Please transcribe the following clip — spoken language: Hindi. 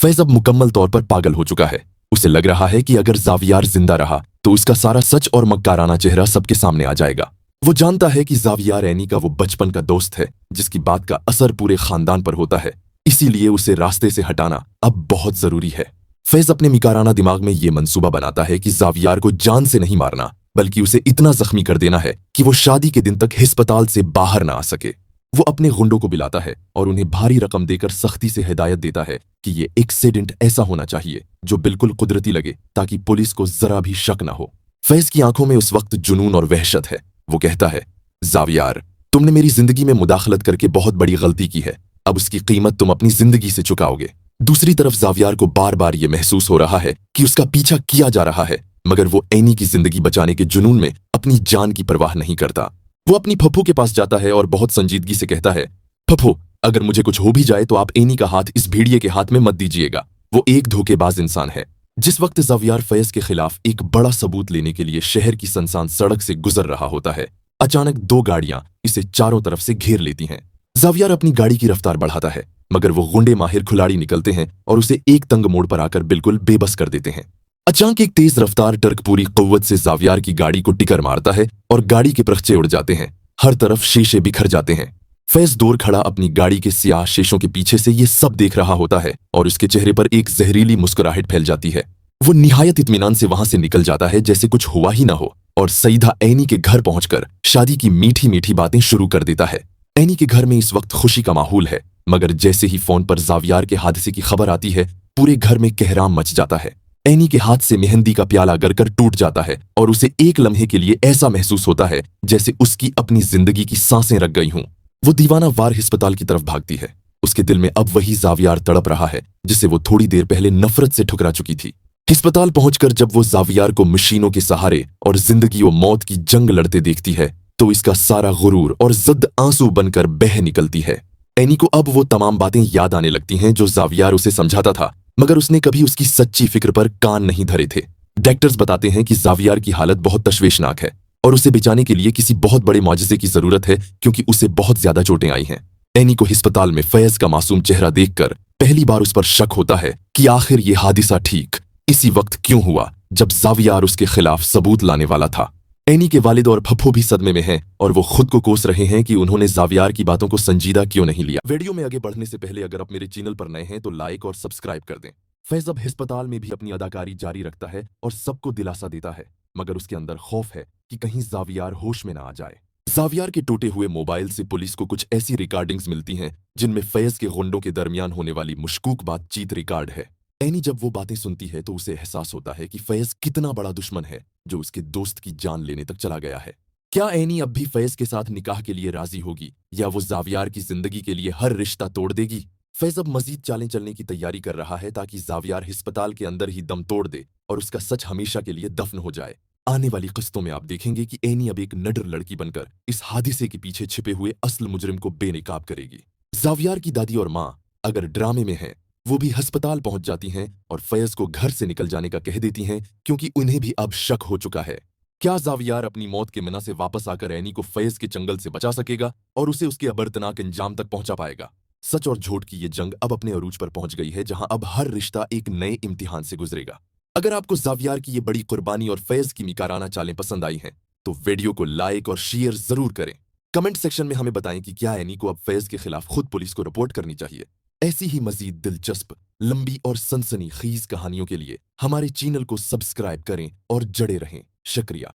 फैज अब मुकम्मल तौर पर पागल हो चुका है। उसे लग रहा है कि अगर जावियार जिंदा रहा तो उसका सारा सच और मक्काराना चेहरा सबके सामने आ जाएगा। वो जानता है कि जावियार एनी का वो बचपन का दोस्त है जिसकी बात का असर पूरे खानदान पर होता है, इसीलिए उसे रास्ते से हटाना अब बहुत जरूरी है। फैज अपने मिकाराना दिमाग में ये मंसूबा बनाता है कि जावियार को जान से नहीं मारना बल्कि उसे इतना जख्मी कर देना है कि वो शादी के दिन तक अस्पताल से बाहर ना आ सके। वो अपने गुंडों को बुलाता है और उन्हें भारी रकम देकर सख्ती से हिदायत देता है कि ये एक्सीडेंट ऐसा होना चाहिए जो बिल्कुल कुदरती लगे ताकि पुलिस को जरा भी शक ना हो। फैज की आंखों में उस वक्त जुनून और वहशत है। वो कहता है, जावियार, तुमने मेरी जिंदगी में मुदाखलत करके बहुत बड़ी गलती की है, अब उसकी कीमत तुम अपनी जिंदगी से चुकाओगे। दूसरी तरफ जावियार को बार बार ये महसूस हो रहा है कि उसका पीछा किया जा रहा है, मगर वो एनी की जिंदगी बचाने के जुनून में अपनी जान की परवाह नहीं करता। वो अपनी फप्पू के पास जाता है और बहुत संजीदगी से कहता है, फप्पू, अगर मुझे कुछ हो भी जाए तो आप एनी का हाथ इस भेड़िए के हाथ में मत दीजिएगा। वो एक धोखेबाज इंसान है। जिस वक्त जावियार फैज के खिलाफ एक बड़ा सबूत लेने के लिए शहर की सुनसान सड़क से गुजर रहा होता है, अचानक दो गाड़ियां इसे चारों तरफ से घेर लेती हैं। जावियार अपनी गाड़ी की रफ्तार बढ़ाता है, मगर वो गुंडे माहिर खिलाड़ी निकलते हैं और उसे एक तंग मोड़ पर आकर बिल्कुल बेबस कर देते हैं। अचानक एक तेज रफ्तार ट्रक पूरी कुव्वत से जावियार की गाड़ी को टिकर मारता है और गाड़ी के परखचे उड़ जाते हैं। हर तरफ शीशे बिखर जाते हैं। फैज दूर खड़ा अपनी गाड़ी के स्याह शीशों के पीछे से ये सब देख रहा होता है और उसके चेहरे पर एक जहरीली मुस्कुराहट फैल जाती है। वो निहायत इत्मीनान से वहां से निकल जाता है जैसे कुछ हुआ ही ना हो और सीधा एनी के घर पहुंचकर शादी की मीठी मीठी बातें शुरू कर देता है। एनी के घर में इस वक्त खुशी का माहौल है, मगर जैसे ही फोन पर जावियार के हादसे की खबर आती है, पूरे घर में कहराम मच जाता है। एनी के हाथ से मेहंदी का प्याला गिरकर टूट जाता है और उसे एक लम्हे के लिए ऐसा महसूस होता है जैसे उसकी अपनी जिंदगी की सांसें रख गई हों। वो दीवाना वार अस्पताल की तरफ भागती है। उसके दिल में अब वही जावियार तड़प रहा है जिसे वो थोड़ी देर पहले नफरत से ठुकरा चुकी थी। अस्पताल पहुंचकर जब वो जावियार को मशीनों के सहारे और जिंदगी और मौत की जंग लड़ते देखती है तो इसका सारा गुरूर और जिद आंसू बनकर बह निकलती है। एनी को अब वो तमाम बातें याद आने लगती हैं जो जावियार उसे समझाता था, मगर उसने कभी उसकी सच्ची फिक्र पर कान नहीं धरे थे। डॉक्टर्स बताते हैं कि जावियार की हालत बहुत तशवीशनाक है और उसे बचाने के लिए किसी बहुत बड़े मौजज़े की जरूरत है क्योंकि उसे बहुत ज्यादा चोटें आई हैं। एनी को अस्पताल में फैज का मासूम चेहरा देखकर पहली बार उस पर शक होता है कि आखिर ये हादिसा ठीक इसी वक्त क्यों हुआ जब जावियार उसके खिलाफ सबूत लाने वाला था। एनी के वालिद और फप्पू भी सदमे में हैं और वो खुद को कोस रहे हैं कि उन्होंने जावियार की बातों को संजीदा क्यों नहीं लिया। वीडियो में आगे बढ़ने से पहले अगर आप मेरे चैनल पर नए हैं तो लाइक और सब्सक्राइब कर दें। फैज अब अस्पताल में भी अपनी अदाकारी जारी रखता है और सबको दिलासा देता है, मगर उसके अंदर खौफ है कि कहीं जावियार होश में ना आ जाए। जावियार के टूटे हुए मोबाइल से पुलिस को कुछ ऐसी रिकॉर्डिंग्स मिलती हैं जिनमें फैज के गुंडों के दरमियान होने वाली मुश्कूक बातचीत रिकॉर्ड है। एनी जब वो बातें सुनती है तो उसे एहसास होता है कि फैज कितना बड़ा दुश्मन है जो उसके दोस्त की जान लेने तक चला गया है। क्या एनी अब भी फैज के साथ निकाह के लिए राजी होगी या वो जावियार की जिंदगी के लिए हर रिश्ता तोड़ देगी? फैज अब मजीद चालें चलने की तैयारी कर रहा है ताकि जावियार अस्पताल के अंदर ही दम तोड़ दे और उसका सच हमेशा के लिए दफन हो जाए। आने वाली किस्तों में आप देखेंगे कि एनी अब एक नडर लड़की बनकर इस हादिसे के पीछे छिपे हुए असल मुजरिम को बेनकाब करेगी। जावियार की दादी और माँ अगर ड्रामे में हैं, वो भी अस्पताल पहुंच जाती हैं और फैज को घर से निकल जाने का कह देती हैं क्योंकि उन्हें भी अब शक हो चुका है। क्या जावियार अपनी मौत के मना से वापस आकर एनी को फैज के चंगल से बचा सकेगा और उसे उसके अबरतनाक अंजाम तक पहुंचा पाएगा? सच और झूठ की ये जंग अब अपने अरूज पर पहुंच गई है, जहां अब हर रिश्ता एक नए इम्तिहान से गुजरेगा। अगर आपको जावियार की ये बड़ी कुर्बानी और फैज की मिकाराना चालें पसंद आई हैं तो वीडियो को लाइक और शेयर जरूर करें। कमेंट सेक्शन में हमें बताएं कि क्या एनी को अब फैज के खिलाफ खुद पुलिस को रिपोर्ट करनी चाहिए। ऐसी ही मजीद दिलचस्प, लंबी और सनसनीखेज कहानियों के लिए हमारे चैनल को सब्सक्राइब करें और जड़े रहें। शुक्रिया।